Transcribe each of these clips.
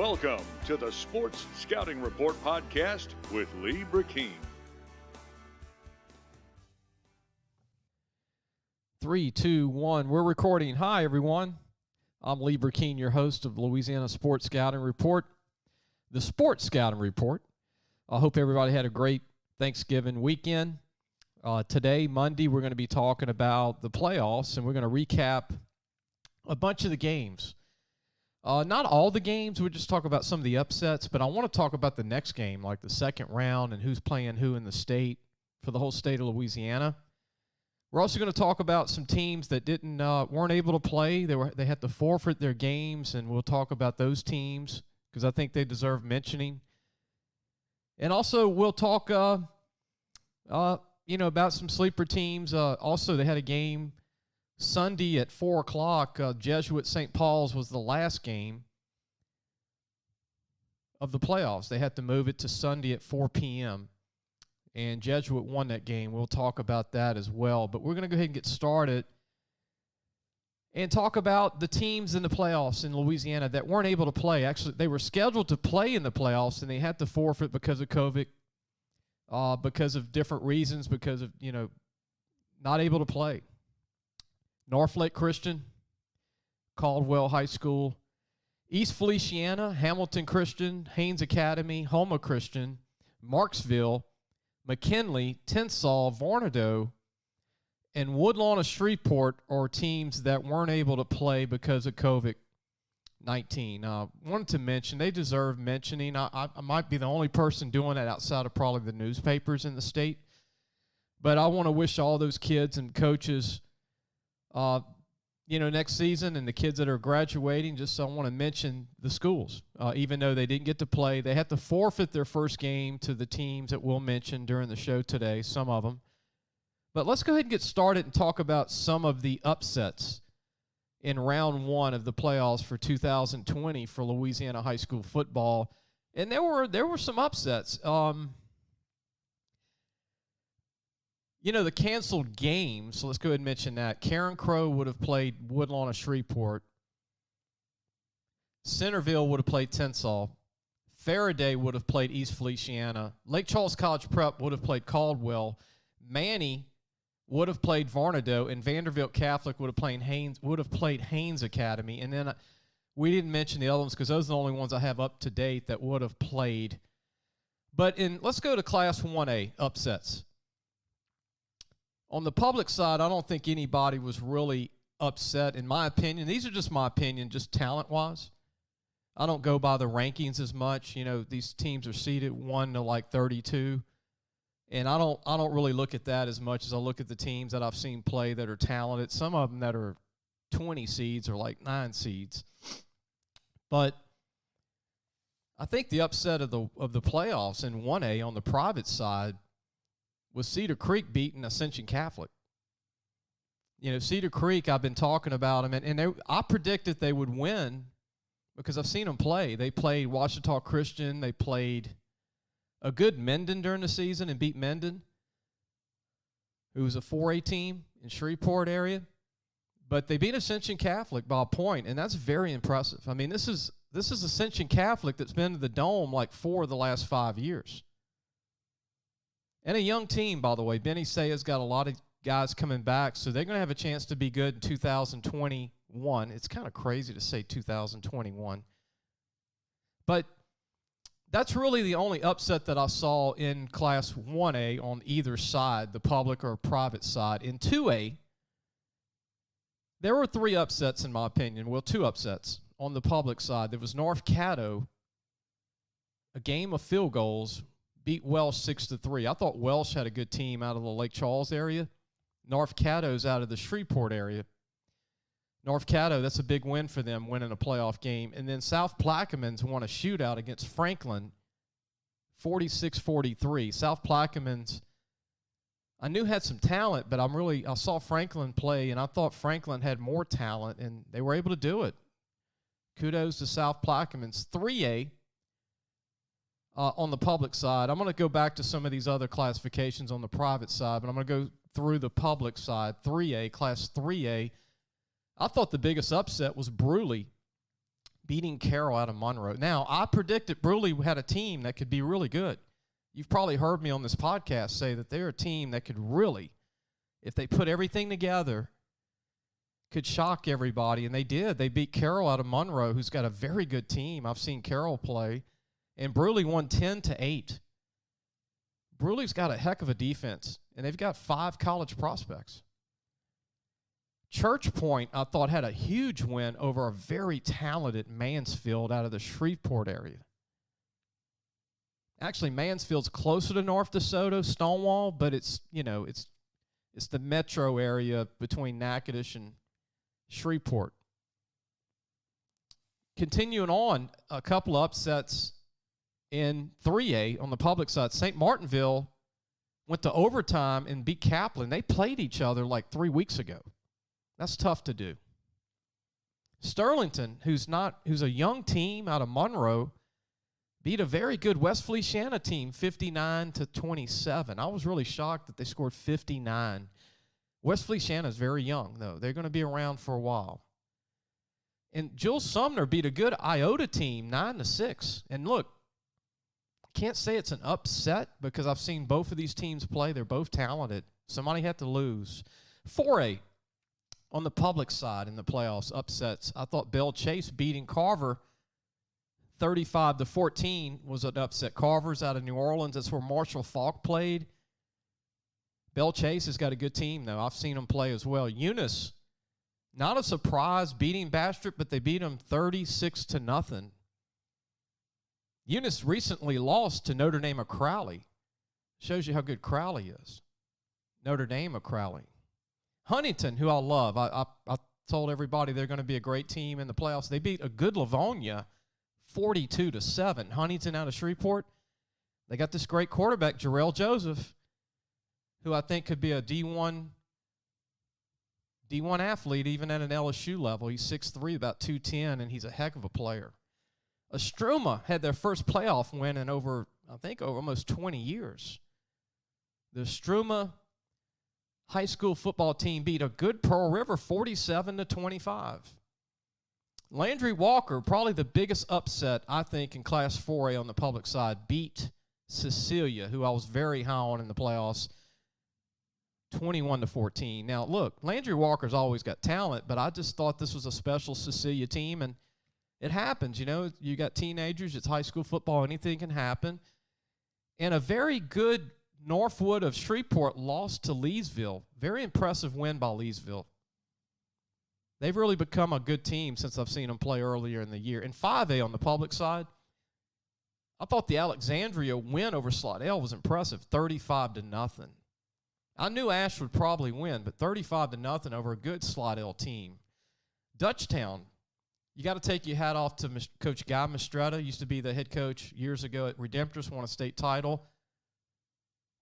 Welcome to the Sports Scouting Report podcast with Lee Brecheen. 3, 2, 1. We're recording. Hi, everyone. I'm Lee Brecheen, your host of Louisiana Sports Scouting Report, the Sports Scouting Report. I hope everybody had a great Thanksgiving weekend. Today, Monday, we're going to be talking about the playoffs, and we're going to recap a bunch of the games. Not all the games. We'll just talk about some of the upsets, but I want to talk about the next game, like the second round and who's playing who in the state for the whole state of Louisiana. We're also going to talk about some teams that weren't able to play. They had to forfeit their games, and we'll talk about those teams because I think they deserve mentioning. And also, we'll talk, about some sleeper teams. Also, they had a game Sunday at 4 o'clock. Jesuit St. Paul's was the last game of the playoffs. They had to move it to Sunday at 4 p.m., and Jesuit won that game. We'll talk about that as well. But we're going to go ahead and get started and talk about the teams in the playoffs in Louisiana that weren't able to play. Actually, they were scheduled to play in the playoffs, and they had to forfeit because of COVID, because of different reasons, because of, not able to play. Northlake Christian, Caldwell High School, East Feliciana, Hamilton Christian, Haynes Academy, Houma Christian, Marksville, McKinley, Tensall, Vornado, and Woodlawn of Shreveport are teams that weren't able to play because of COVID-19. Wanted to mention, they deserve mentioning. I might be the only person doing it outside of probably the newspapers in the state. But I want to wish all those kids and coaches, next season, and the kids that are graduating, just so I want to mention the schools. Even though they didn't get to play, they had to forfeit their first game to the teams that we'll mention during the show today, some of them. But let's go ahead and get started and talk about some of the upsets in round one of the playoffs for 2020 for Louisiana high school football. And there were some upsets. The canceled games, so let's go ahead and mention that. Karen Crow would have played Woodlawn of Shreveport. Centerville would have played Tensall. Faraday would have played East Feliciana. Lake Charles College Prep would have played Caldwell. Manny would have played Vornado, and Vanderbilt Catholic would have played Haynes Academy. And then we didn't mention the other ones because those are the only ones I have up to date that would have played. But let's go to Class 1A upsets. On the public side, I don't think anybody was really upset, in my opinion. These are just my opinion, just talent-wise. I don't go by the rankings as much. These teams are seeded 1 to like 32, and I don't really look at that as much as I look at the teams that I've seen play that are talented. Some of them that are 20 seeds or like 9 seeds. But I think the upset of the playoffs in 1A on the private side was Cedar Creek beating Ascension Catholic. Cedar Creek, I've been talking about them, and I predicted they would win because I've seen them play. They played Ouachita Christian. They played a good Mendon during the season and beat Mendon, who was a 4A team in Shreveport area. But they beat Ascension Catholic by a point, and that's very impressive. I mean, this is Ascension Catholic that's been to the Dome like 4 of the last 5 years. And a young team, by the way. Benny Saya's got a lot of guys coming back, so they're going to have a chance to be good in 2021. It's kind of crazy to say 2021. But that's really the only upset that I saw in Class 1A on either side, the public or private side. In 2A, there were 3 upsets in my opinion. Well, 2 upsets on the public side. There was North Caddo, a game of field goals, beat Welsh 6-3. I thought Welsh had a good team out of the Lake Charles area. North Caddo's out of the Shreveport area. North Caddo, that's a big win for them, winning a playoff game. And then South Plaquemines won a shootout against Franklin, 46-43. South Plaquemines, I knew had some talent, but I saw Franklin play, and I thought Franklin had more talent, and they were able to do it. Kudos to South Plaquemines. 3A, on the public side. I'm going to go back to some of these other classifications on the private side, but I'm going to go through the public side. 3A, Class 3A. I thought the biggest upset was Bruley beating Carroll out of Monroe. Now, I predicted Bruley had a team that could be really good. You've probably heard me on this podcast say that they're a team that could really, if they put everything together, could shock everybody, and they did. They beat Carroll out of Monroe, who's got a very good team. I've seen Carroll play, and Bruley won 10-8. Bruley's got a heck of a defense, and they've got 5 college prospects. Church Point, I thought, had a huge win over a very talented Mansfield out of the Shreveport area. Actually, Mansfield's closer to North DeSoto, Stonewall, but it's the metro area between Natchitoches and Shreveport. Continuing on, a couple upsets in 3A on the public side. St. Martinville went to overtime and beat Kaplan. They played each other like 3 weeks ago. That's tough to do. Sterlington, who's a young team out of Monroe, beat a very good West Feliciana team 59-27. I was really shocked that they scored 59. West Feliciana is very young, though. They're going to be around for a while. And Jules Sumner beat a good Iota team 9-6. And look, can't say it's an upset because I've seen both of these teams play. They're both talented. Somebody had to lose. 4A on the public side in the playoffs, upsets. I thought Belle Chase beating Carver 35-14 was an upset. Carver's out of New Orleans. That's where Marshall Falk played. Belle Chase has got a good team, though. I've seen them play as well. Eunice, not a surprise, beating Bastrop, but they beat them 36-0. Eunice recently lost to Notre Dame of Crowley. Shows you how good Crowley is. Notre Dame of Crowley. Huntington, who I love. I told everybody they're going to be a great team in the playoffs. They beat a good Livonia 42-7. Huntington out of Shreveport. They got this great quarterback, Jarrell Joseph, who I think could be a D1 athlete, even at an LSU level. He's 6'3", about 210, and he's a heck of a player. Estruma had their first playoff win in over almost 20 years. The Estruma high school football team beat a good Pearl River 47-25. Landry Walker, probably the biggest upset, I think, in Class 4A on the public side, beat Cecilia, who I was very high on in the playoffs, 21-14. Now, look, Landry Walker's always got talent, but I just thought this was a special Cecilia team, and it happens. You got teenagers, it's high school football, anything can happen. And a very good Northwood of Shreveport lost to Leesville. Very impressive win by Leesville. They've really become a good team since I've seen them play earlier in the year. In 5A on the public side, I thought the Alexandria win over Slidell was impressive, 35-0. I knew Ash would probably win, but 35-0 over a good Slidell team. Dutchtown, you got to take your hat off to Coach Guy Mistretta. Used to be the head coach years ago at Redemptorist, won a state title.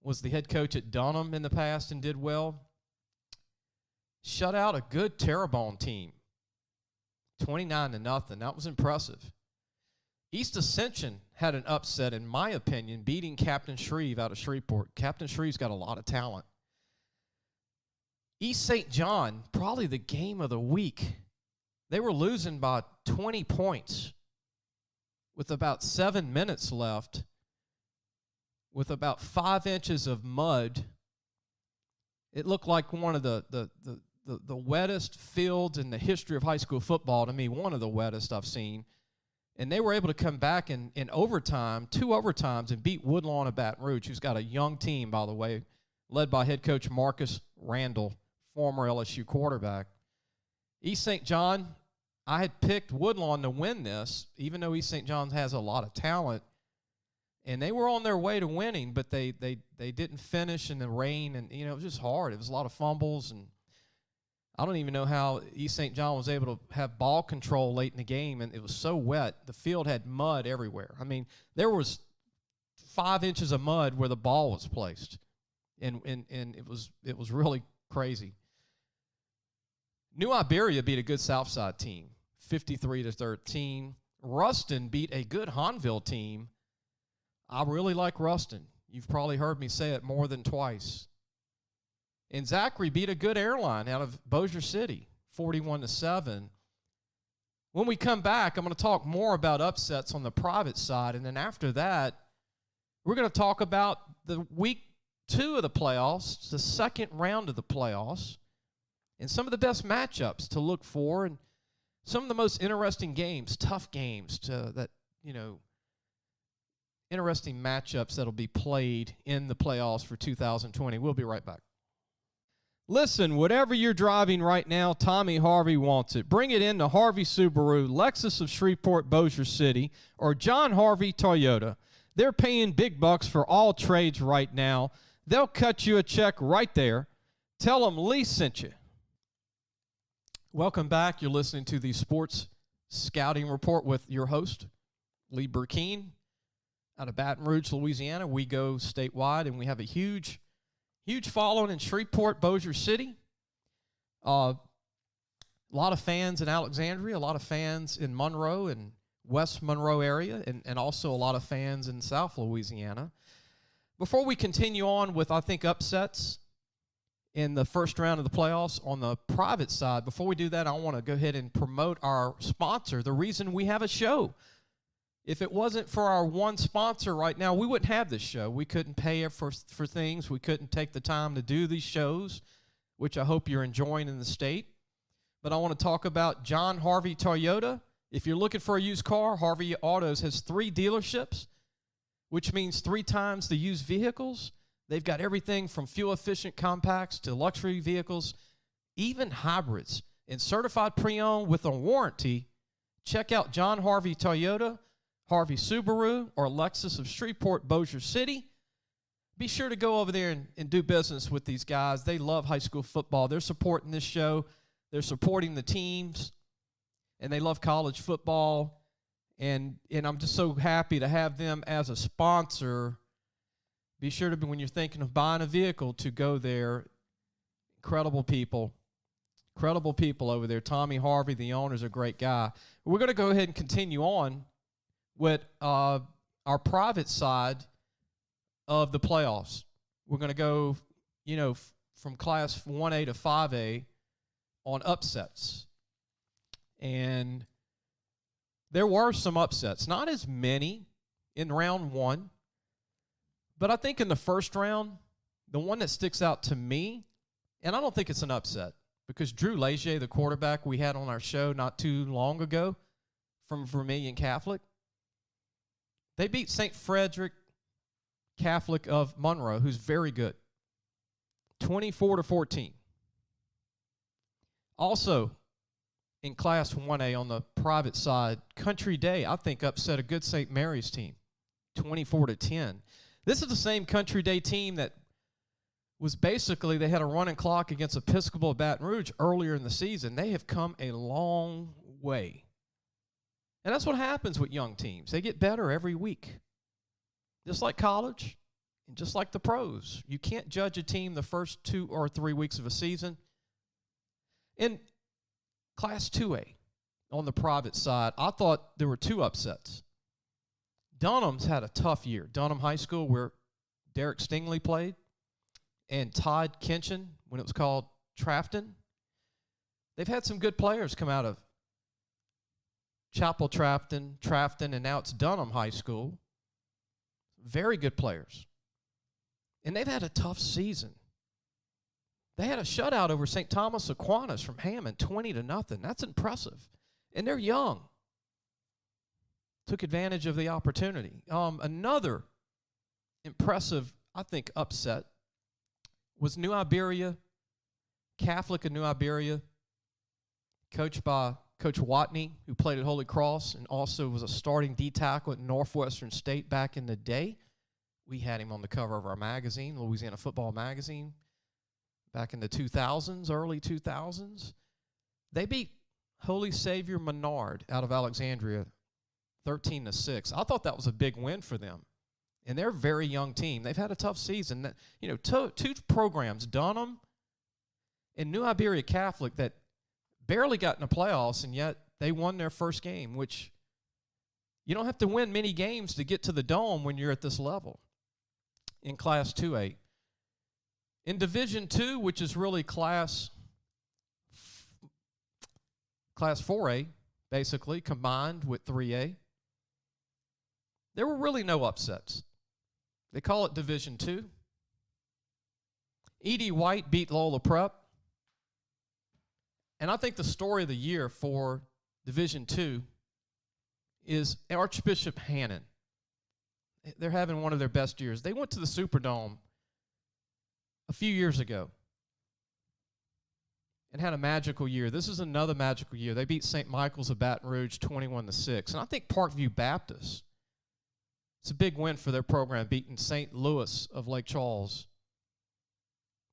Was the head coach at Dunham in the past and did well. Shut out a good Terrebonne team, 29-0. That was impressive. East Ascension had an upset, in my opinion, beating Captain Shreve out of Shreveport. Captain Shreve's got a lot of talent. East St. John, probably the game of the week. They were losing by 20 points with about 7 minutes left, with about 5 inches of mud. It looked like one of the wettest fields in the history of high school football, to me, one of the wettest I've seen. And they were able to come back in overtime, 2 overtimes, and beat Woodlawn of Baton Rouge, who's got a young team, by the way, led by head coach Marcus Randall, former LSU quarterback. East St. John, I had picked Woodlawn to win this, even though East St. John has a lot of talent. And they were on their way to winning, but they didn't finish in the rain, and it was just hard. It was a lot of fumbles, and I don't even know how East St. John was able to have ball control late in the game, and it was so wet. The field had mud everywhere. I mean, there was 5 inches of mud where the ball was placed, and it was really crazy. New Iberia beat a good Southside team, 53-13. Ruston beat a good Hahnville team. I really like Ruston. You've probably heard me say it more than twice. And Zachary beat a good Airline out of Bossier City, 41-7. When we come back, I'm going to talk more about upsets on the private side. And then after that, we're going to talk about the week 2 of the playoffs, the second round of the playoffs, and some of the best matchups to look for and some of the most interesting games, tough games interesting matchups that'll be played in the playoffs for 2020. We'll be right back. Listen, whatever you're driving right now, Tommy Harvey wants it. Bring it in to Harvey Subaru, Lexus of Shreveport, Bossier City, or John Harvey Toyota. They're paying big bucks for all trades right now. They'll cut you a check right there. Tell them Lee sent you. Welcome back. You're listening to the Sports Scouting Report with your host, Lee Brecheen, out of Baton Rouge, Louisiana. We go statewide, and we have a huge following in Shreveport, Bossier City. A lot of fans in Alexandria, a lot of fans in Monroe and West Monroe area, and also a lot of fans in South Louisiana. Before we continue on with, I think, upsets in the first round of the playoffs on the private side, before we do that, I want to go ahead and promote our sponsor, the reason we have a show. If it wasn't for our one sponsor right now, we wouldn't have this show. We couldn't pay for things. We couldn't take the time to do these shows, which I hope you're enjoying in the state. But I want to talk about John Harvey Toyota. If you're looking for a used car, Harvey Autos has 3 dealerships, which means 3 times the used vehicles. They've got everything from fuel-efficient compacts to luxury vehicles, even hybrids. And certified pre-owned with a warranty. Check out John Harvey Toyota, Harvey Subaru, or Lexus of Shreveport, Bossier City. Be sure to go over there and do business with these guys. They love high school football. They're supporting this show. They're supporting the teams, and they love college football. And I'm just so happy to have them as a sponsor. Be sure to, when you're thinking of buying a vehicle, to go there. Incredible people over there. Tommy Harvey, the owner's a great guy. We're going to go ahead and continue on with our private side of the playoffs. We're going to go, from Class 1A to 5A on upsets. And there were some upsets. Not as many in round 1. But I think in the first round, the one that sticks out to me, and I don't think it's an upset, because Drew Leger, the quarterback we had on our show not too long ago from Vermilion Catholic, they beat St. Frederick Catholic of Monroe, who's very good, 24-14. Also, in Class 1A on the private side, Country Day, I think, upset a good St. Mary's team, 24-10. This is the same Country Day team that was basically, they had a running clock against Episcopal of Baton Rouge earlier in the season. They have come a long way. And that's what happens with young teams. They get better every week. Just like college and just like the pros. You can't judge a team the first 2 or 3 weeks of a season. In Class 2A, on the private side, I thought there were 2 upsets. Dunham's had a tough year. Dunham High School, where Derek Stingley played, and Todd Kinchin, when it was called Trafton. They've had some good players come out of Chapel Trafton, and now it's Dunham High School. Very good players. And they've had a tough season. They had a shutout over St. Thomas Aquinas from Hammond, 20-0. That's impressive. And they're young. Took advantage of the opportunity. Another impressive, I think, upset was New Iberia, Catholic of New Iberia, coached by Coach Watney, who played at Holy Cross and also was a starting D-tackle at Northwestern State back in the day. We had him on the cover of our magazine, Louisiana Football Magazine, back in the 2000s, early 2000s. They beat Holy Savior Menard out of Alexandria 13-6. I thought that was a big win for them. And they're a very young team. They've had a tough season. Two programs, Dunham and New Iberia Catholic, that barely got in the playoffs, and yet they won their first game, which you don't have to win many games to get to the Dome when you're at this level in Class 2A. In Division 2, which is really Class 4A, basically, combined with 3A. There were really no upsets. They call it Division II. E.D. White beat Loyola Prep. And I think the story of the year for Division II is Archbishop Hannon. They're having one of their best years. They went to the Superdome a few years ago and had a magical year. This is another magical year. They beat St. Michael's of Baton Rouge 21-6. And I think Parkview Baptist, it's a big win for their program, beating St. Louis of Lake Charles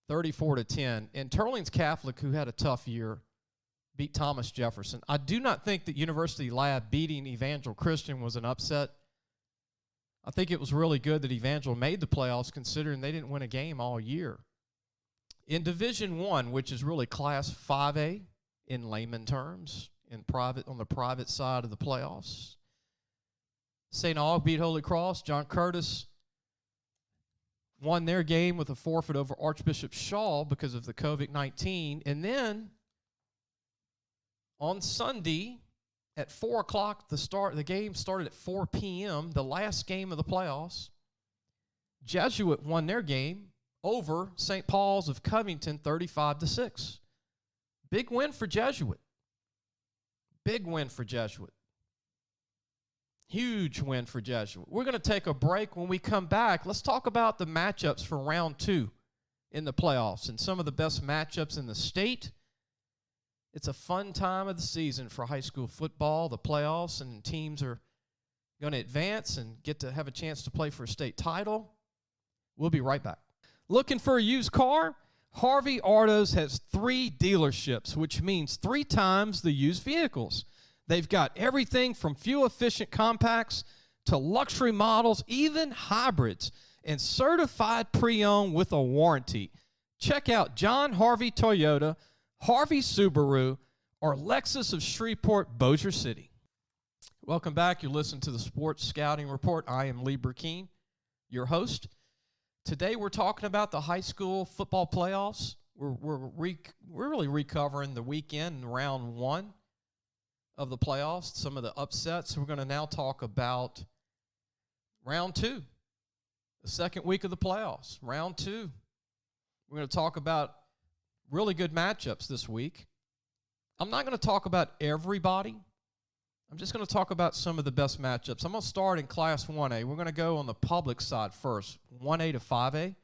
34-10. And Turlings Catholic, who had a tough year, beat Thomas Jefferson. I do not think that University Lab beating Evangel Christian was an upset. I think it was really good that Evangel made the playoffs, considering they didn't win a game all year. In Division I, which is really Class 5A in layman terms, on the private side of the playoffs, St. Aug beat Holy Cross. John Curtis won their game with a forfeit over Archbishop Shaw because of the COVID-19. And then on Sunday at 4 o'clock, the game started at 4 p.m., the last game of the playoffs. Jesuit won their game over St. Paul's of Covington 35-6. Big win for Jesuit. Big win for Jesuit. Huge win for Jesuit. We're going to take a break. When we come back, let's talk about the matchups for round 2 in the playoffs and some of the best matchups in the state. It's a fun time of the season for high school football, the playoffs, and teams are going to advance and get to have a chance to play for a state title. We'll be right back. Looking for a used car? Harvey Autos has 3 dealerships, which means 3 times the used vehicles. They've got everything from fuel-efficient compacts to luxury models, even hybrids, and certified pre-owned with a warranty. Check out John Harvey Toyota, Harvey Subaru, or Lexus of Shreveport, Bossier City. Welcome back. You're listening to the Sports Scouting Report. I am Lee Brecheen, your host. Today we're talking about the high school football playoffs. We're really recovering the weekend in round 1 of the playoffs, some of the upsets. We're going to now talk about round 2, the second week of the playoffs. Round 2. We're going to talk about really good matchups this week. I'm not going to talk about everybody. I'm just going to talk about some of the best matchups. I'm going to start in Class 1A. We're going to go on the public side first, 1A to 5A.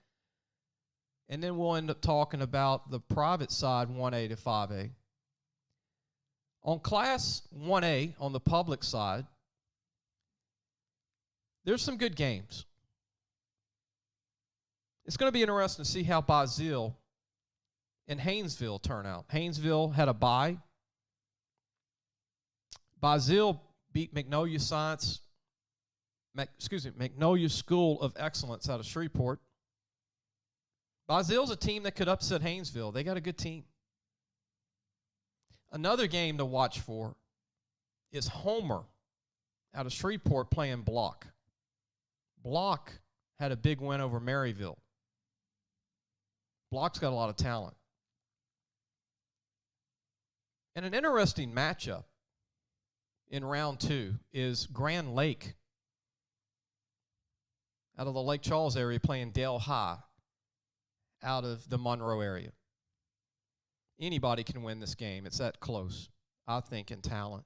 And then we'll end up talking about the private side, 1A to 5A. On Class 1A, on the public side, there's some good games. It's going to be interesting to see how Basile and Haynesville turn out. Haynesville had a bye. Basile beat Magnolia School of Excellence out of Shreveport. Basile's a team that could upset Haynesville. They got a good team. Another game to watch for is Homer out of Shreveport playing Block. Block had a big win over Maryville. Block's got a lot of talent. And an interesting matchup in round 2 is Grand Lake out of the Lake Charles area playing Dale High out of the Monroe area. Anybody can win this game. It's that close, I think, in talent.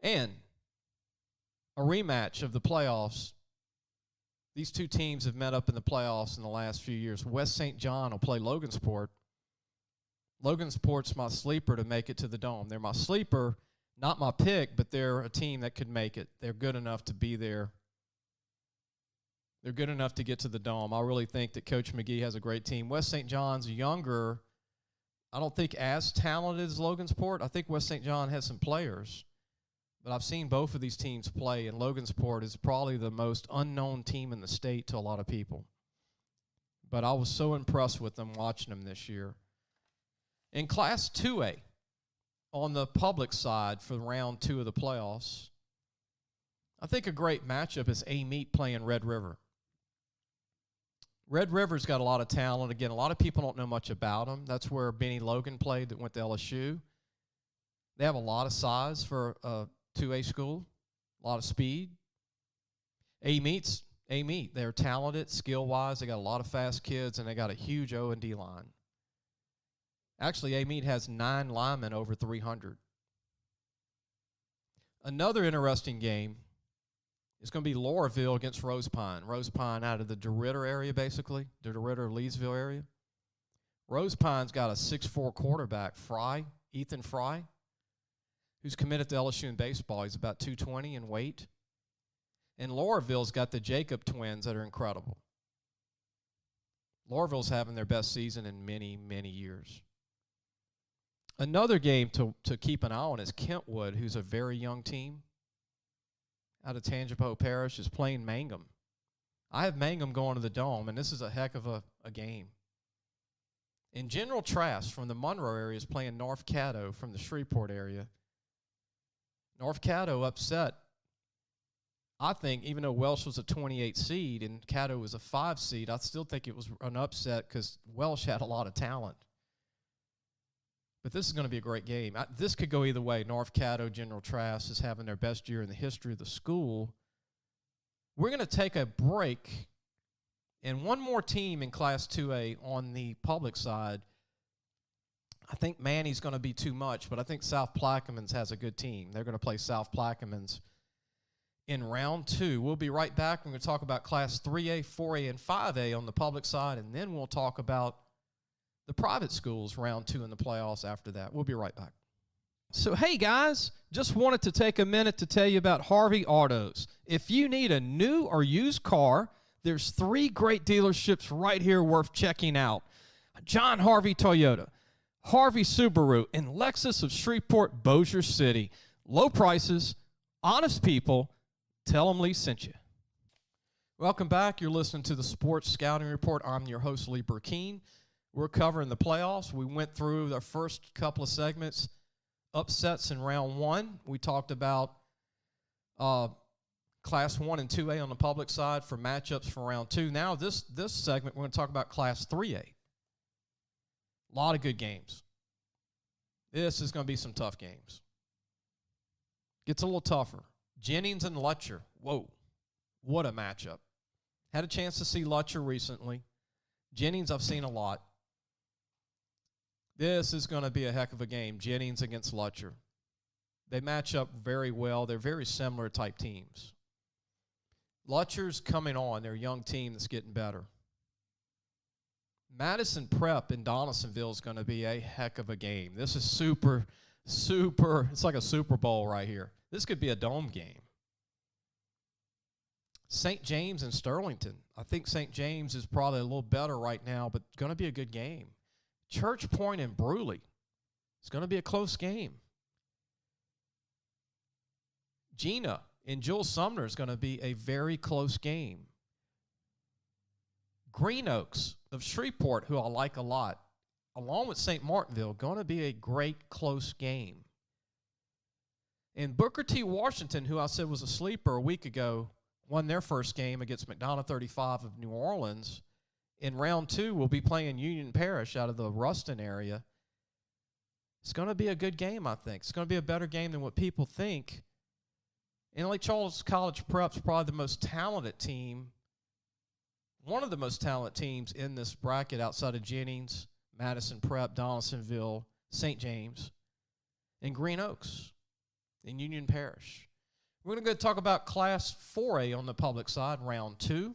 And a rematch of the playoffs. These two teams have met up in the playoffs in the last few years. West St. John will play Logansport. Logansport's my sleeper to make it to the Dome. They're my sleeper, not my pick, but they're a team that could make it. They're good enough to be there. They're good enough to get to the Dome. I really think that Coach McGee has a great team. West St. John's younger. I don't think as talented as Logansport. I think West St. John has some players. But I've seen both of these teams play, and Logansport is probably the most unknown team in the state to a lot of people. But I was so impressed with them watching them this year. In Class 2A, on the public side for round 2 of the playoffs, I think a great matchup is A-Meet playing Red River. Red River's got a lot of talent. Again, a lot of people don't know much about them. That's where Benny Logan played that went to LSU. They have a lot of size for a 2A school, a lot of speed. A-Meet. They're talented, skill-wise. They got a lot of fast kids, and they got a huge O&D line. Actually, A-Meet has 9 linemen over 300. Another interesting game is going to be Lauraville against Rose Pine. Rose Pine out of the DeRidder area, basically, the DeRidder-Leesville area. Rose Pine's got a 6'4" quarterback, Ethan Fry, who's committed to LSU in baseball. He's about 220 in weight. And Lauraville's got the Jacob twins that are incredible. Lauraville's having their best season in many, many years. Another game to keep an eye on is Kentwood, who's a very young team out of Tangipahoa Parish, is playing Mangum. I have Mangum going to the Dome, and this is a heck of a game. And General Trask from the Monroe area is playing North Caddo from the Shreveport area. North Caddo upset, I think, even though Welsh was a 28 seed and Caddo was a 5 seed, I still think it was an upset because Welsh had a lot of talent. But this is going to be a great game. This could go either way. North Caddo, General Trask is having their best year in the history of the school. We're going to take a break, and one more team in Class 2A on the public side. I think Manny's going to be too much, but I think South Plaquemines has a good team. They're going to play South Plaquemines in round 2. We'll be right back. We're going to talk about Class 3A, 4A, and 5A on the public side, and then we'll talk about the private schools round 2 in the playoffs after that. We'll be right back. So, hey, guys, just wanted to take a minute to tell you about Harvey Autos. If you need a new or used car, there's 3 great dealerships right here worth checking out. John Harvey Toyota, Harvey Subaru, and Lexus of Shreveport, Bossier City. Low prices, honest people. Tell them Lee sent you. Welcome back. You're listening to the Sports Scouting Report. I'm your host, Lee Brecheen. We're covering the playoffs. We went through the first couple of segments, upsets in round 1. We talked about Class 1 and 2A on the public side for matchups for round 2. Now this segment, we're going to talk about Class 3A. A lot of good games. This is going to be some tough games. Gets a little tougher. Jennings and Lutcher. Whoa, what a matchup. Had a chance to see Lutcher recently. Jennings I've seen a lot. This is going to be a heck of a game, Jennings against Lutcher. They match up very well. They're very similar type teams. Lutcher's coming on. They're a young team that's getting better. Madison Prep in Donaldsonville is going to be a heck of a game. This is super, it's like a Super Bowl right here. This could be a dome game. St. James and Sterlington. I think St. James is probably a little better right now, but going to be a good game. Church Point and Bruley. It's going to be a close game. Gina and Jules Sumner is going to be a very close game. Green Oaks of Shreveport, who I like a lot, along with St. Martinville, going to be a great close game. And Booker T. Washington, who I said was a sleeper a week ago, won their first game against McDonough 35 of New Orleans. In round 2, we'll be playing Union Parish out of the Ruston area. It's going to be a good game, I think. It's going to be a better game than what people think. And Lake Charles College Prep's probably the most talented team, one of the most talented teams in this bracket outside of Jennings, Madison Prep, Donaldsonville, St. James, and Green Oaks in Union Parish. We're going to go talk about Class 4A on the public side, round 2.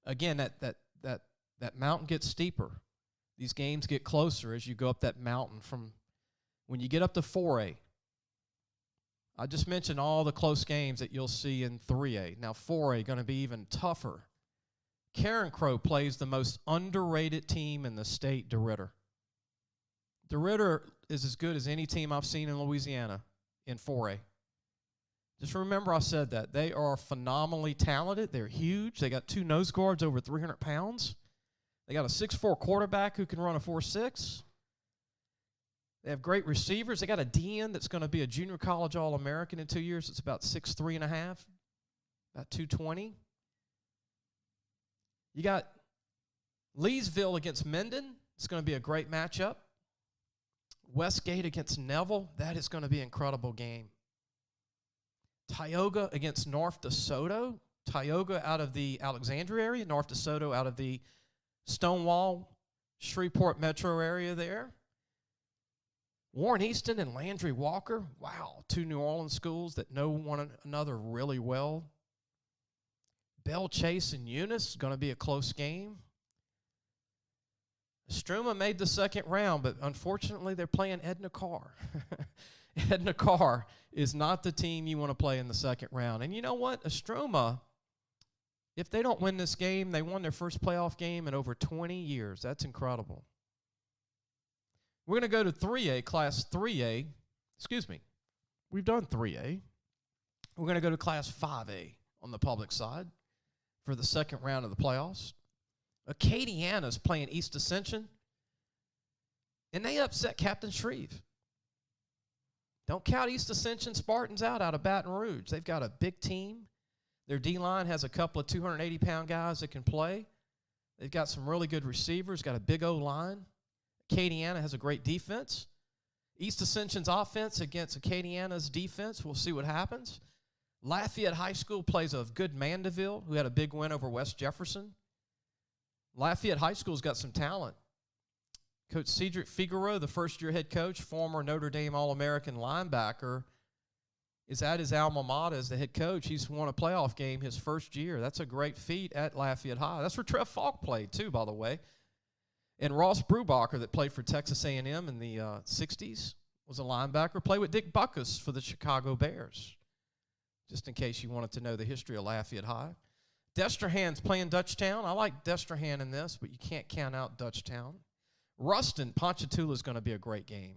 Again, that mountain gets steeper. These games get closer as you go up that mountain from when you get up to 4A. I just mentioned all the close games that you'll see in 3A. Now 4A going to be even tougher. Karen Crow plays the most underrated team in the state, DeRidder. DeRidder is as good as any team I've seen in Louisiana in 4A. Just remember I said that. They are phenomenally talented. They're huge. They got 2 nose guards over 300 pounds. They got a 6'4" quarterback who can run a 4.6. They have great receivers. They got a DN that's going to be a junior college All-American in 2 years. It's about 6'3 and a half, about 220. You got Leesville against Mendon. It's going to be a great matchup. Westgate against Neville, that is going to be an incredible game. Tioga against North DeSoto. Tioga out of the Alexandria area, North DeSoto out of the Stonewall, Shreveport metro area there. Warren Easton and Landry Walker. Wow, two New Orleans schools that know one another really well. Belle Chase and Eunice is going to be a close game. Struma made the second round, but unfortunately they're playing Edna Carr. Edna Carr is not the team you want to play in the second round. And you know what? Struma, if they don't win this game, they won their first playoff game in over 20 years. That's incredible. We're going to go to 3A, Class 3A. Excuse me. We've done 3A. We're going to go to Class 5A on the public side for the second round of the playoffs. Acadiana's playing East Ascension, and they upset Captain Shreve. Don't count East Ascension Spartans out of Baton Rouge. They've got a big team. Their D-line has a couple of 280-pound guys that can play. They've got some really good receivers, got a big O-line. Acadiana has a great defense. East Ascension's offense against Acadiana's defense, we'll see what happens. Lafayette High School plays a good Mandeville, who had a big win over West Jefferson. Lafayette High School's got some talent. Coach Cedric Figueroa, the first-year head coach, former Notre Dame All-American linebacker, is at his alma mater as the head coach. He's won a playoff game his first year. That's a great feat at Lafayette High. That's where Trev Falk played, too, by the way. And Ross Brubacher, that played for Texas A&M in the 60s, was a linebacker, played with Dick Buckus for the Chicago Bears, just in case you wanted to know the history of Lafayette High. Destrehan's playing Dutchtown. I like Destrehan in this, but you can't count out Dutchtown. Ruston, Ponchatoula is going to be a great game.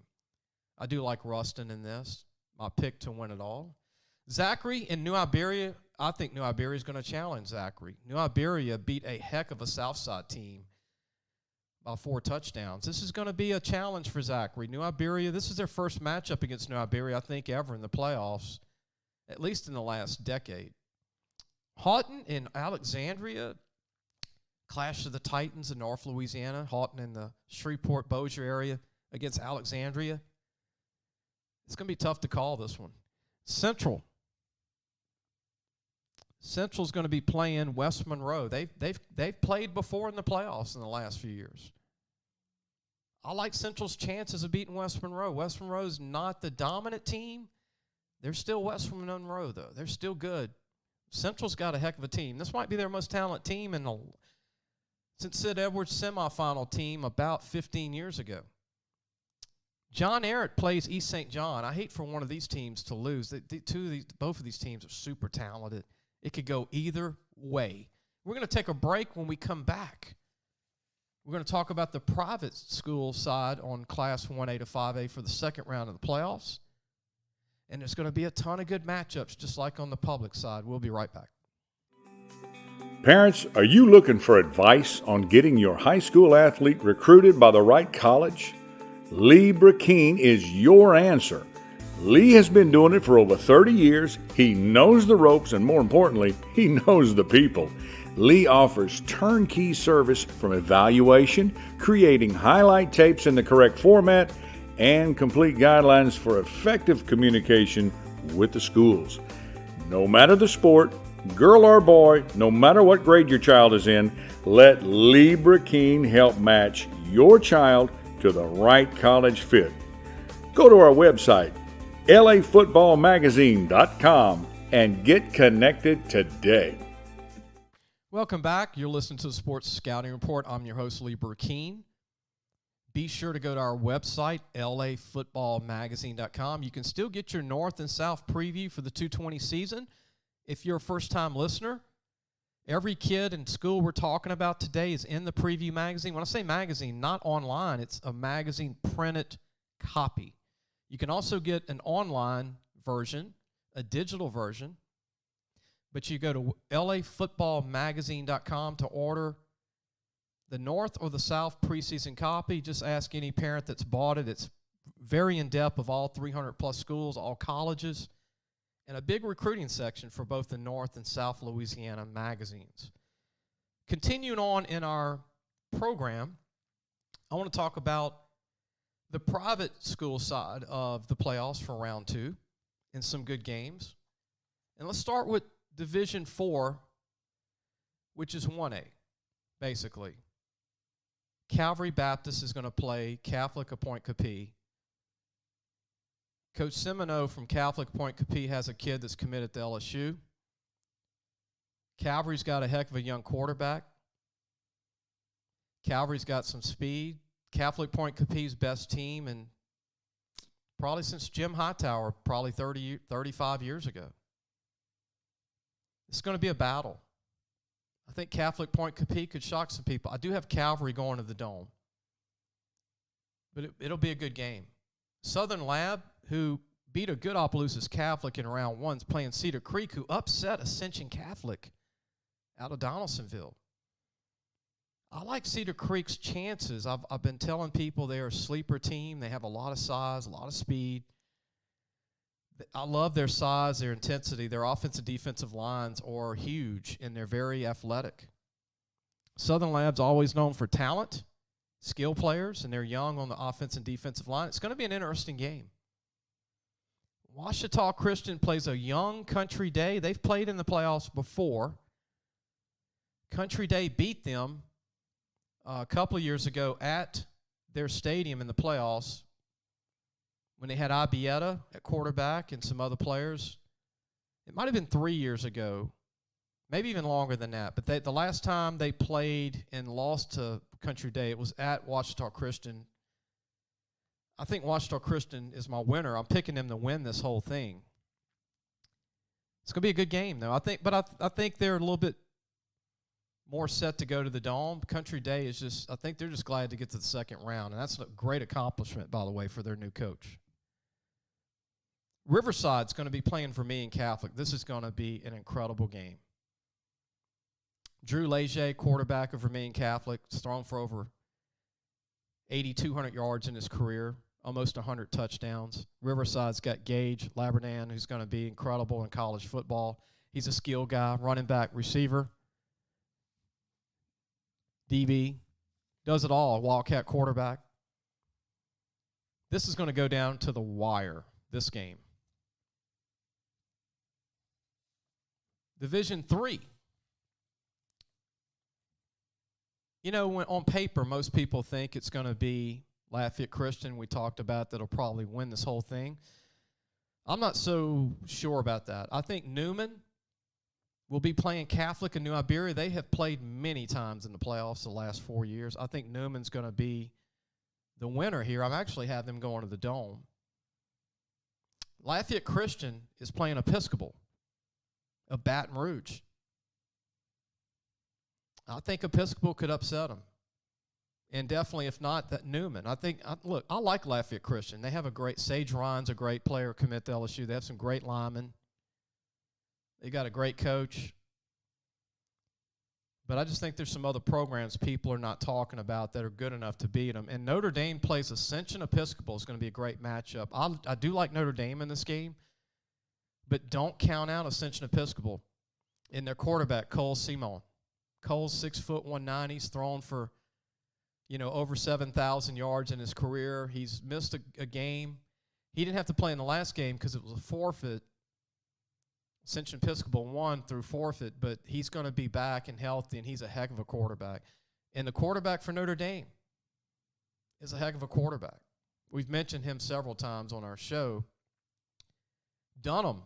I do like Ruston in this. My pick to win it all. Zachary and New Iberia, I think New Iberia is going to challenge Zachary. New Iberia beat a heck of a Southside team by 4 touchdowns. This is going to be a challenge for Zachary. New Iberia, this is their first matchup against New Iberia, I think, ever in the playoffs, at least in the last decade. Houghton and Alexandria, clash of the Titans in North Louisiana. Houghton in the Shreveport-Bossier area against Alexandria. It's going to be tough to call this one. Central's going to be playing West Monroe. They've played before in the playoffs in the last few years. I like Central's chances of beating West Monroe. West Monroe's not the dominant team. They're still West Monroe, though. They're still good. Central's got a heck of a team. This might be their most talented team since Sid Edwards' semifinal team about 15 years ago. John Ehret plays East St. John. I hate for one of these teams to lose. Both of these teams are super talented. It could go either way. We're going to take a break. When we come back, we're going to talk about the private school side on Class 1A to 5A for the second round of the playoffs. And there's going to be a ton of good matchups, just like on the public side. We'll be right back. Parents, are you looking for advice on getting your high school athlete recruited by the right college? Lee Brecheen is your answer. Lee has been doing it for over 30 years. He knows the ropes, and more importantly, he knows the people. Lee offers turnkey service from evaluation, creating highlight tapes in the correct format, and complete guidelines for effective communication with the schools. No matter the sport, girl or boy, no matter what grade your child is in, let Lee Brecheen help match your child to the right college fit. Go to our website, lafootballmagazine.com, and get connected today. Welcome back. You're listening to the Sports Scouting Report. I'm your host, Lee Brecheen. Be sure to go to our website, lafootballmagazine.com. You can still get your North and South preview for the 220 season. If you're a first-time listener, every kid in school we're talking about today is in the preview magazine. When I say magazine, not online, it's a magazine printed copy. You can also get an online version, a digital version, but you go to lafootballmagazine.com to order the North or the South preseason copy. Just ask any parent that's bought it. It's very in-depth of all 300-plus schools, all colleges, and a big recruiting section for both the North and South Louisiana magazines. Continuing on in our program, I want to talk about the private school side of the playoffs for round 2 in some good games. And let's start with Division 4, which is 1A, basically. Calvary Baptist is going to play Catholic of Point Capee. Coach Semino from Catholic Point Capee has a kid that's committed to LSU. Calvary's got a heck of a young quarterback. Calvary's got some speed. Catholic Point Capee's best team, and probably since Jim Hightower, probably 35 years ago. It's going to be a battle. I think Catholic Point Capee could shock some people. I do have Calvary going to the Dome, but it'll be a good game. Southern Lab, who beat a good Opelousas Catholic in round 1, is playing Cedar Creek, who upset Ascension Catholic out of Donaldsonville. I like Cedar Creek's chances. I've been telling people they're a sleeper team. They have a lot of size, a lot of speed. I love their size, their intensity. Their offensive defensive lines are huge, and they're very athletic. Southern Lab's always known for talent, skill players, and they're young on the offense and defensive line. It's going to be an interesting game. Ouachita Christian plays a young Country Day. They've played in the playoffs before. Country Day beat them a couple of years ago at their stadium in the playoffs when they had Ibieta at quarterback and some other players. It might have been 3 years ago, maybe even longer than that. But the last time they played and lost to Country Day, it was at Ouachita Christian. I think Ouachita Christian is my winner. I'm picking them to win this whole thing. It's going to be a good game, though. I think they're a little bit more set to go to the Dome. Country Day is just, I think they're just glad to get to the second round, and that's a great accomplishment, by the way, for their new coach. Riverside's going to be playing Vermillion Catholic. This is going to be an incredible game. Drew Leger, quarterback of Vermillion Catholic, has thrown for over 8,200 yards in his career, almost 100 touchdowns. Riverside's got Gage Laberdan, who's going to be incredible in college football. He's a skill guy, running back, receiver, DB, does it all, Wildcat quarterback. This is going to go down to the wire, this game. Division 3. You know, when on paper, most people think it's going to be Lafayette Christian. We talked about that'll probably win this whole thing. I'm not so sure about that. I think Newman will be playing Catholic in New Iberia. They have played many times in the playoffs the last 4 years. I think Newman's going to be the winner here. I actually have them going to the Dome. Lafayette Christian is playing Episcopal of Baton Rouge. I think Episcopal could upset them. And definitely, if not, that Newman. I like Lafayette Christian. They have a great, Sage Ryan's a great player, commit to LSU. They have some great linemen. They got a great coach. But I just think there's some other programs people are not talking about that are good enough to beat them. And Notre Dame plays Ascension Episcopal. It's going to be a great matchup. I do like Notre Dame in this game, but don't count out Ascension Episcopal in their quarterback, Cole Simon. Cole's 6 foot 190. He's thrown for, over 7,000 yards in his career. He's missed a game. He didn't have to play in the last game because it was a forfeit. Ascension Episcopal won through forfeit, but he's going to be back and healthy, and he's a heck of a quarterback. And the quarterback for Notre Dame is a heck of a quarterback. We've mentioned him several times on our show. Dunham,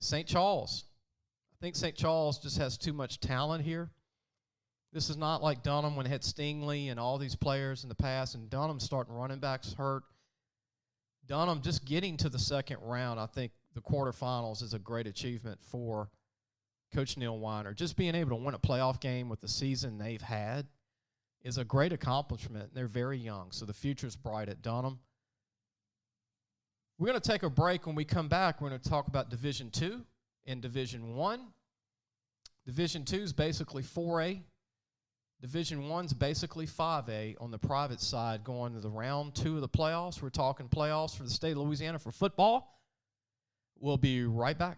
St. Charles. I think St. Charles just has too much talent here. This is not like Dunham when it had Stingley and all these players in the past, and Dunham's starting running backs hurt. Dunham just getting to the second round, I think the quarterfinals is a great achievement for Coach Neil Weiner. Just being able to win a playoff game with the season they've had is a great accomplishment. They're very young, so the future's bright at Dunham. We're going to take a break. When we come back, we're going to talk about Division 2 and Division 1. Division 2 is basically 4A. Division 1 is basically 5A on the private side going to the round 2 of the playoffs. We're talking playoffs for the state of Louisiana for football. We'll be right back.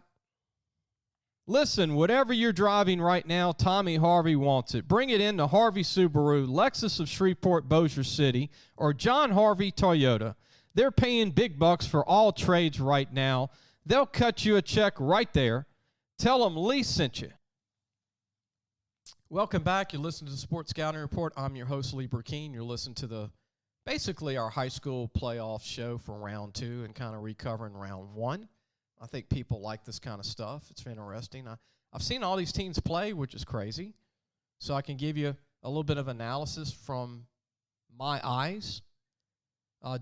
Listen, whatever you're driving right now, Tommy Harvey wants it. Bring it in to Harvey Subaru, Lexus of Shreveport, Bossier City, or John Harvey Toyota. They're paying big bucks for all trades right now. They'll cut you a check right there. Tell them Lee sent you. Welcome back. You're listening to the Sports Scouting Report. I'm your host, Lee Brecheen. You're listening to basically our high school playoff show for round 2 and kind of recovering round 1. I think people like this kind of stuff. It's interesting. I've seen all these teams play, which is crazy. So I can give you a little bit of analysis from my eyes,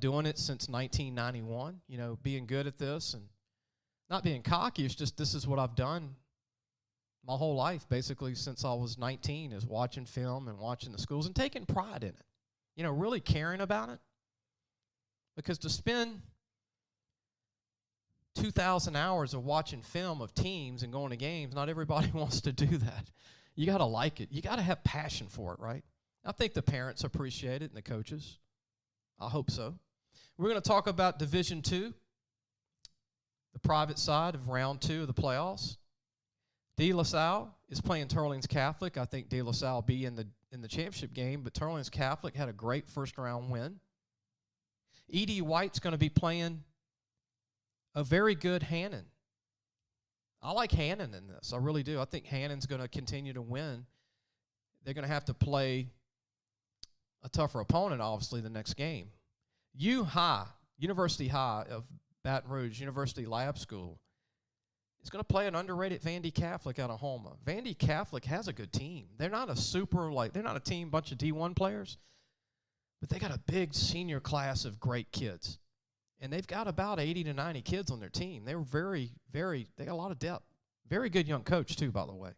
doing it since 1991, being good at this and not being cocky. It's just this is what I've done my whole life, basically since I was 19, is watching film and watching the schools and taking pride in it, really caring about it. Because to spend 2,000 hours of watching film of teams and going to games, not everybody wants to do that. You got to like it. You got to have passion for it, right? I think the parents appreciate it and the coaches. I hope so. We're going to talk about Division II, the private side of round 2 of the playoffs. De La Salle is playing Turlings Catholic. I think De La Salle will be in the championship game, but Turlings Catholic had a great first-round win. E.D. White's going to be playing a very good Hannon. I like Hannon in this. I really do. I think Hannon's going to continue to win. They're going to have to play a tougher opponent, obviously, the next game. University High of Baton Rouge, University Lab School, is going to play an underrated Vandy Catholic out of Houma. Vandy Catholic has a good team. They're not they're not a team, bunch of D1 players, but they got a big senior class of great kids. And they've got about 80 to 90 kids on their team. They're they got a lot of depth. Very good young coach, too, by the way.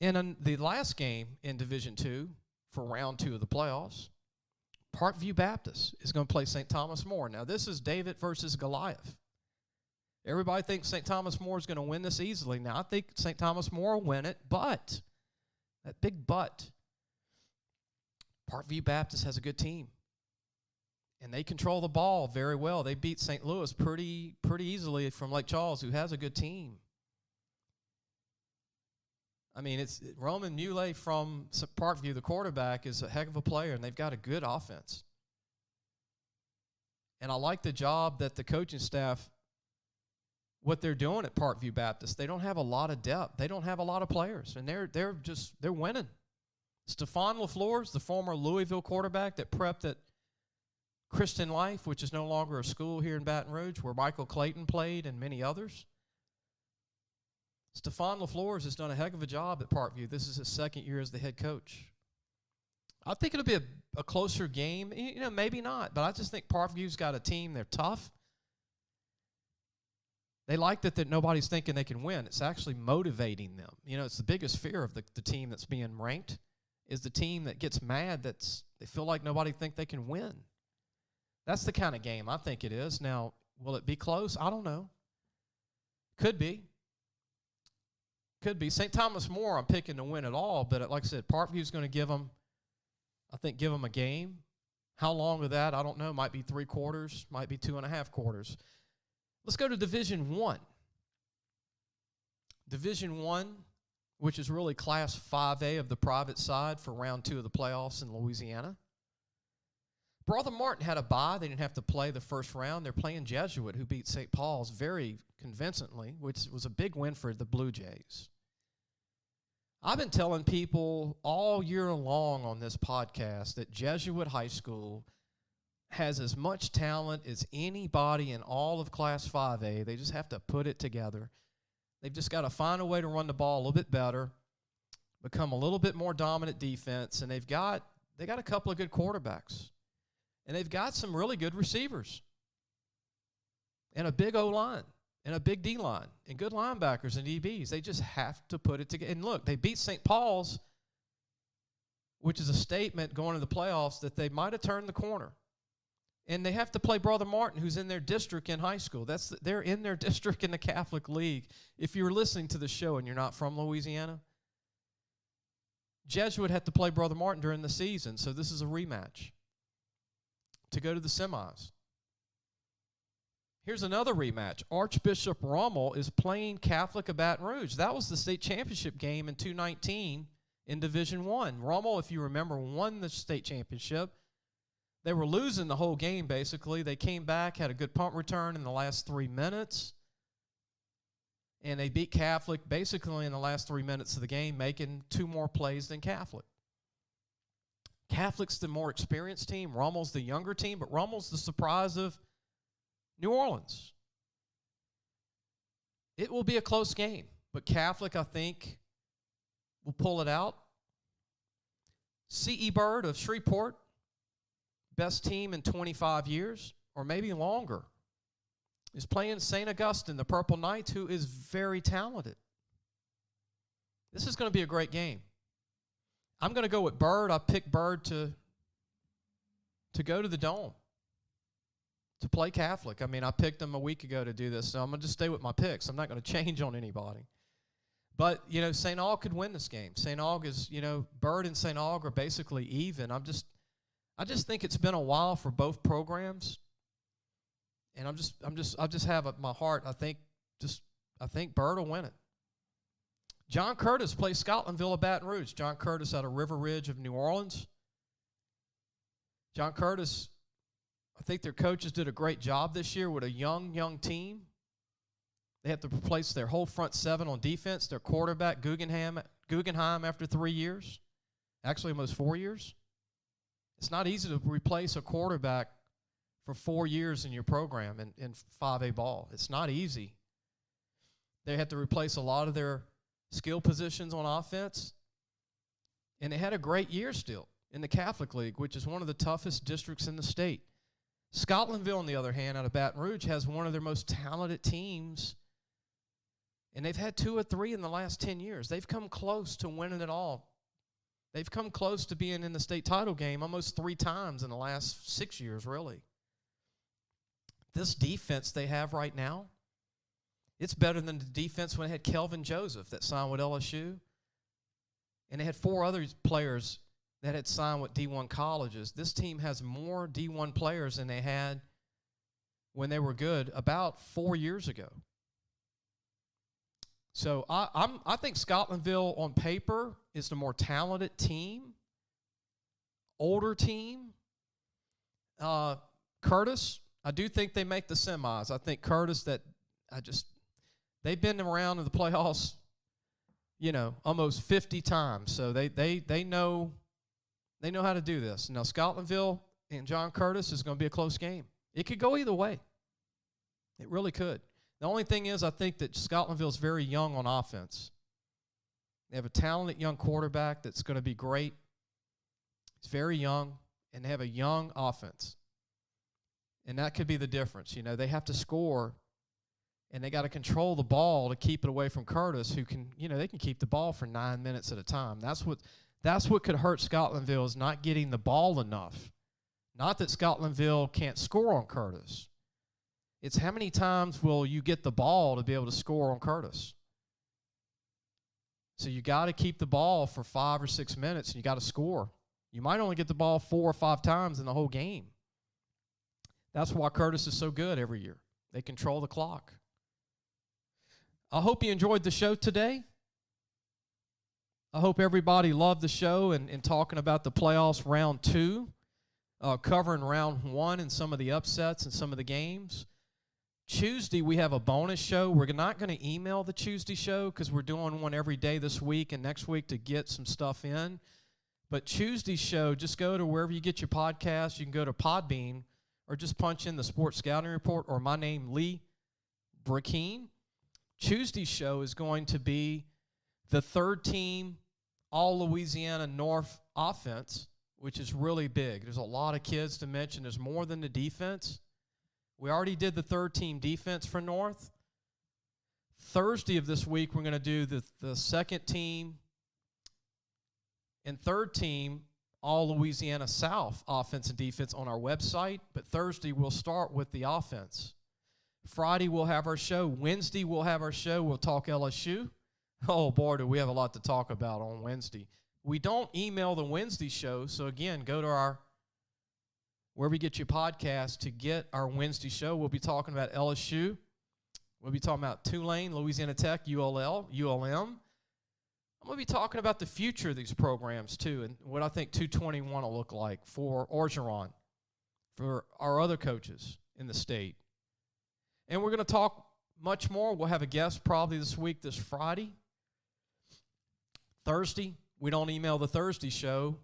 And in the last game in Division II for round 2 of the playoffs, Parkview Baptist is going to play St. Thomas More. Now, this is David versus Goliath. Everybody thinks St. Thomas More is going to win this easily. Now, I think St. Thomas More will win it, but, that big but, Parkview Baptist has a good team. And they control the ball very well. They beat St. Louis pretty easily from Lake Charles, who has a good team. I mean, it's Roman Muley from Parkview, the quarterback, is a heck of a player, and they've got a good offense. And I like the job that the coaching staff, what they're doing at Parkview Baptist. They don't have a lot of depth. They don't have a lot of players, and they're winning. Stephon LaFleur's the former Louisville quarterback that prepped at Christian Life, which is no longer a school here in Baton Rouge, where Michael Clayton played and many others. Stephon LaFleur's has done a heck of a job at Parkview. This is his second year as the head coach. I think it'll be a closer game. Maybe not, but I just think Parkview's got a team. They're tough. They like that nobody's thinking they can win. It's actually motivating them. It's the biggest fear of the team that's being ranked is the team that gets mad they feel like nobody think they can win. That's the kind of game I think it is. Now, will it be close? I don't know. Could be. St. Thomas More, I'm picking to win it all, but like I said, Parkview's going to give them a game. How long of that? I don't know. Might be 3 quarters, might be 2.5 quarters. Let's go to Division I. Division I, which is really Class 5A of the private side for round 2 of the playoffs in Louisiana. Brother Martin had a bye. They didn't have to play the first round. They're playing Jesuit, who beat St. Paul's very convincingly, which was a big win for the Blue Jays. I've been telling people all year long on this podcast that Jesuit High School has as much talent as anybody in all of Class 5A. They just have to put it together. They've just got to find a way to run the ball a little bit better, become a little bit more dominant defense, and they got a couple of good quarterbacks. And they've got some really good receivers and a big O-line and a big D-line and good linebackers and DBs. They just have to put it together. And look, they beat St. Paul's, which is a statement going to the playoffs that they might have turned the corner. And they have to play Brother Martin, who's in their district in high school. They're in their district in the Catholic League. If you're listening to the show and you're not from Louisiana, Jesuit had to play Brother Martin during the season, so this is a rematch to go to the semis. Here's another rematch. Archbishop Rummel is playing Catholic of Baton Rouge. That was the state championship game in 2019 in Division I. Rummel, if you remember, won the state championship. They were losing the whole game, basically. They came back, had a good punt return in the last 3 minutes, and they beat Catholic basically in the last 3 minutes of the game, making 2 more plays than Catholic. Catholic's the more experienced team. Rummel's the younger team, but Rummel's the surprise of New Orleans. It will be a close game, but Catholic, I think, will pull it out. C.E. Bird of Shreveport, best team in 25 years, or maybe longer, is playing St. Augustine, the Purple Knights, who is very talented. This is going to be a great game. I'm going to go with Bird. I picked Bird to go to the Dome, to play Catholic. I mean, I picked them a week ago to do this, so I'm going to just stay with my picks. I'm not going to change on anybody. But, you know, St. Aug could win this game. St. Aug is, you know, Bird and St. Aug are basically even. I just think it's been a while for both programs. And I just have at my heart, I think Bird will win it. John Curtis plays Scotlandville of Baton Rouge. John Curtis out of River Ridge of New Orleans. John Curtis, I think their coaches did a great job this year with a young team. They have to replace their whole front 7 on defense. Their quarterback, Guggenheim, after 3 years. Actually, almost 4 years. It's not easy to replace a quarterback for 4 years in your program in 5A ball. It's not easy. They had to replace a lot of their skill positions on offense. And they had a great year still in the Catholic League, which is one of the toughest districts in the state. Scotlandville, on the other hand, out of Baton Rouge, has one of their most talented teams. And they've had 2 or 3 in the last 10 years. They've come close to winning it all. They've come close to being in the state title game almost 3 times in the last 6 years, really. This defense they have right now, it's better than the defense when they had Kelvin Joseph that signed with LSU. And they had 4 other players that had signed with D1 colleges. This team has more D1 players than they had when they were good about 4 years ago. So I think Scotlandville on paper is the more talented team, older team. Curtis, I do think they make the semis. I think Curtis they've been around in the playoffs, you know, almost 50 times. So they know how to do this. Now Scotlandville and John Curtis is going to be a close game. It could go either way. It really could. The only thing is, I think that Scotlandville is very young on offense. They have a talented young quarterback that's going to be great. He's very young, and they have a young offense. And that could be the difference. You know, they have to score, and they got to control the ball to keep it away from Curtis, who can, you know, they can keep the ball for 9 minutes at a time. That's what could hurt Scotlandville, is not getting the ball enough. Not that Scotlandville can't score on Curtis. It's how many times will you get the ball to be able to score on Curtis. So you got to keep the ball for 5 or 6 minutes, and you got to score. You might only get the ball 4 or 5 times in the whole game. That's why Curtis is so good every year. They control the clock. I hope you enjoyed the show today. I hope everybody loved the show and talking about the playoffs round 2, covering round 1 and some of the upsets and some of the games. Tuesday, we have a bonus show. We're not going to email the Tuesday show because we're doing one every day this week and next week to get some stuff in. But Tuesday's show, just go to wherever you get your podcast. You can go to Podbean or just punch in the Sports Scouting Report or my name, Lee Brecheen. Tuesday's show is going to be the 3rd team All-Louisiana North offense, which is really big. There's a lot of kids to mention. There's more than the defense. We already did the 3rd team defense for North. Thursday of this week, we're going to do the 2nd team and 3rd team All-Louisiana South offense and defense on our website. But Thursday, we'll start with the offense. Friday, we'll have our show. Wednesday, we'll have our show. We'll talk LSU. Oh, boy, do we have a lot to talk about on Wednesday. We don't email the Wednesday show, so again, go to wherever you get your podcast to get our Wednesday show. We'll be talking about LSU. We'll be talking about Tulane, Louisiana Tech, ULM. I'm going to be talking about the future of these programs, too, and what I think 221 will look like for Orgeron, for our other coaches in the state. And we're going to talk much more. We'll have a guest probably this week, this Friday. Thursday, we don't email the Thursday show.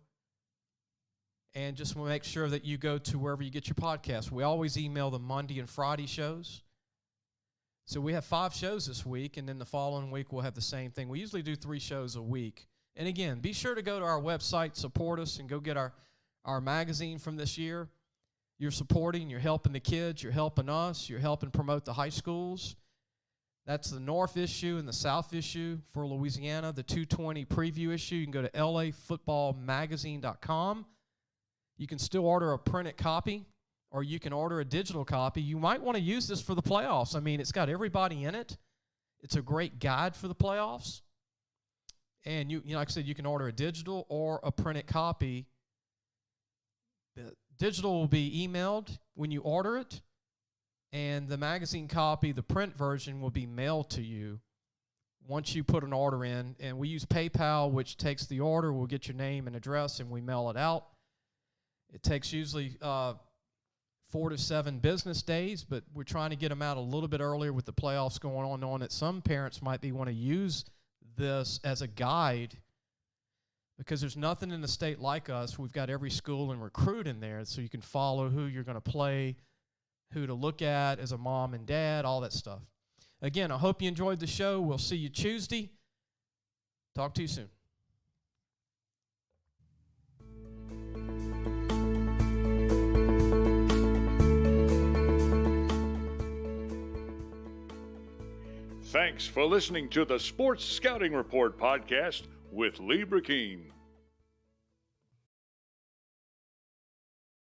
And just want to make sure that you go to wherever you get your podcast. We always email the Monday and Friday shows. So we have 5 shows this week, and then the following week we'll have the same thing. We usually do 3 shows a week. And again, be sure to go to our website, support us, and go get our magazine from this year. You're supporting, you're helping the kids, you're helping us, you're helping promote the high schools. That's the North issue and the South issue for Louisiana, the 220 preview issue. You can go to lafootballmagazine.com. You can still order a printed copy, or you can order a digital copy. You might want to use this for the playoffs. I mean, it's got everybody in it. It's a great guide for the playoffs. And, you know, like I said, you can order a digital or a printed copy. The digital will be emailed when you order it, and the magazine copy, the print version, will be mailed to you once you put an order in. And we use PayPal, which takes the order. We'll get your name and address, and we mail it out. It takes usually 4 to 7 business days, but we're trying to get them out a little bit earlier with the playoffs going on, knowing that some parents might want to use this as a guide, because there's nothing in the state like us. We've got every school and recruit in there, so you can follow who you're going to play, who to look at as a mom and dad, all that stuff. Again, I hope you enjoyed the show. We'll see you Tuesday. Talk to you soon. Thanks for listening to the Sports Scouting Report podcast with Lee Brecheen.